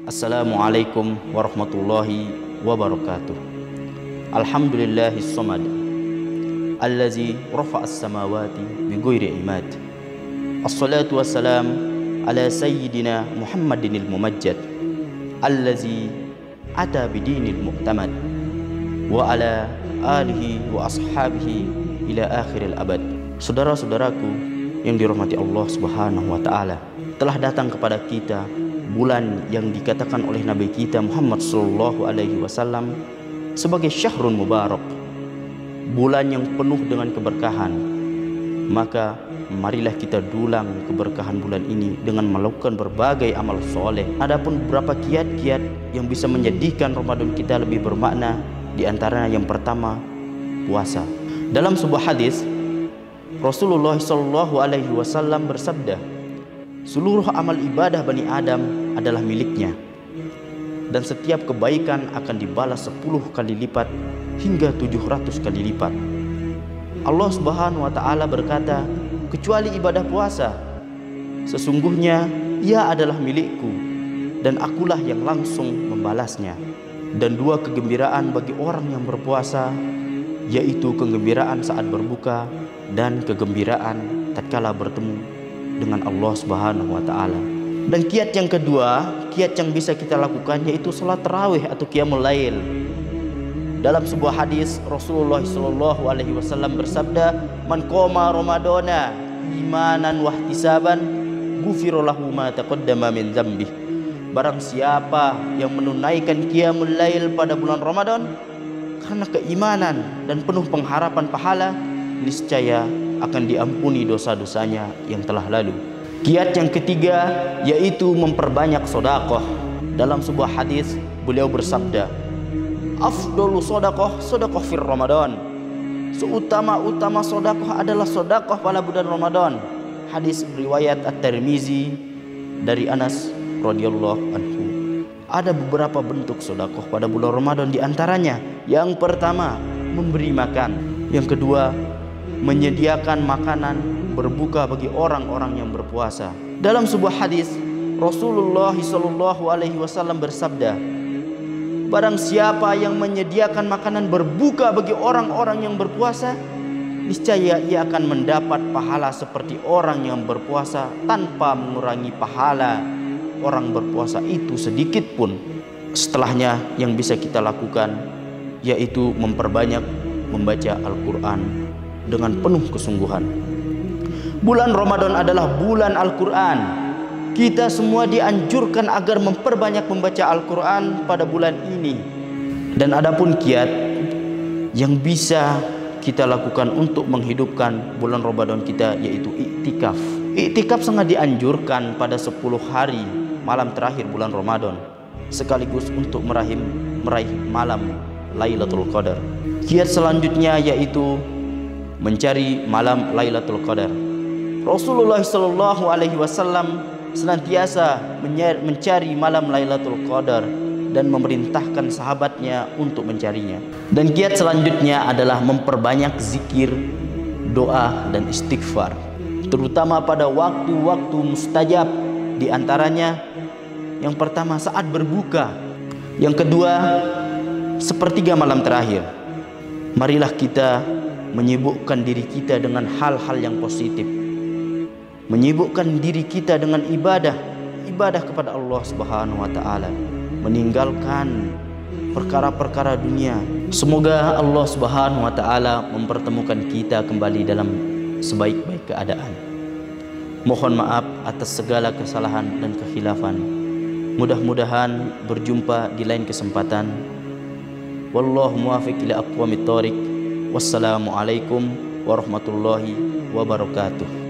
Assalamualaikum warahmatullahi wabarakatuh. Alhamdulillahis samad allazi rafa'as samawati bighairi imad. Assalatu wassalam ala sayyidina Muhammadinil mumajjad allazi ata bidinil mu'tamad wa ala alihi wa ashabihi ila akhiril abad. Saudara-saudaraku yang dirahmati Allah Subhanahu wa taala, telah datang kepada kita bulan yang dikatakan oleh Nabi kita Muhammad sallallahu alaihi wasallam sebagai syahrun mubarak, bulan yang penuh dengan keberkahan. Maka marilah kita dulang keberkahan bulan ini dengan melakukan berbagai amal soleh. Adapun beberapa kiat-kiat yang bisa menjadikan Ramadan kita lebih bermakna, di antaranya yang pertama, puasa. Dalam sebuah hadis, Rasulullah sallallahu alaihi wasallam bersabda, seluruh amal ibadah Bani Adam adalah miliknya, dan setiap kebaikan akan dibalas 10 kali lipat hingga 700 kali lipat. Allah Subhanahu wa ta'ala berkata, kecuali ibadah puasa, sesungguhnya ia adalah milikku dan akulah yang langsung membalasnya. Dan 2 kegembiraan bagi orang yang berpuasa, yaitu kegembiraan saat berbuka dan kegembiraan tatkala bertemu dengan Allah Subhanahu wa taala. Dan kiat yang kedua, kiat yang bisa kita lakukan, yaitu salat tarawih atau qiyamul lail. Dalam sebuah hadis Rasulullah sallallahu alaihi wasallam bersabda, "Man qoma ramadana imanan wa ihtisaban, ghufira lahu ma taqaddama min dzambih." Barang siapa yang menunaikan qiyamul lail pada bulan Ramadan karena keimanan dan penuh pengharapan pahala, niscaya akan diampuni dosa-dosanya yang telah lalu. Kiat yang ketiga yaitu memperbanyak sedekah. Dalam sebuah hadis beliau bersabda, afdalu sedekah fir Ramadan. Seutama-utama sedekah adalah sedekah pada bulan Ramadan. Hadis riwayat At-Tirmizi dari Anas radhiyallahu anhu. Ada beberapa bentuk sedekah pada bulan Ramadan, di antaranya yang pertama, memberi makan. Yang kedua, menyediakan makanan berbuka bagi orang-orang yang berpuasa. Dalam sebuah hadis Rasulullah sallallahu alaihi wasallam bersabda, barang siapa yang menyediakan makanan berbuka bagi orang-orang yang berpuasa, niscaya ia akan mendapat pahala seperti orang yang berpuasa tanpa mengurangi pahala orang berpuasa itu sedikit pun. Setelahnya yang bisa kita lakukan yaitu memperbanyak membaca Al-Quran dengan penuh kesungguhan. Bulan Ramadan adalah bulan Al-Quran. Kita semua dianjurkan agar memperbanyak membaca Al-Quran pada bulan ini. Dan adapun kiat yang bisa kita lakukan untuk menghidupkan bulan Ramadan kita, yaitu iktikaf. Iktikaf sangat dianjurkan pada 10 hari malam terakhir bulan Ramadan, sekaligus untuk meraih malam Lailatul Qadar. Kiat selanjutnya yaitu mencari malam Lailatul Qadar. Rasulullah sallallahu alaihi wasallam senantiasa mencari malam Lailatul Qadar dan memerintahkan sahabatnya untuk mencarinya. Dan kiat selanjutnya adalah memperbanyak zikir, doa dan istighfar, terutama pada waktu-waktu mustajab. Di antaranya yang pertama saat berbuka, yang kedua sepertiga malam terakhir. Marilah kita menyibukkan diri kita dengan hal-hal yang positif, menyibukkan diri kita dengan ibadah kepada Allah Subhanahu wa taala, meninggalkan perkara-perkara dunia. Semoga Allah Subhanahu wa taala mempertemukan kita kembali dalam sebaik-baik keadaan. Mohon maaf atas segala kesalahan dan kekhilafan. Mudah-mudahan berjumpa di lain kesempatan. Wallahu muwaffiq ila aqwamit thoriq. Wassalamualaikum warahmatullahi wabarakatuh.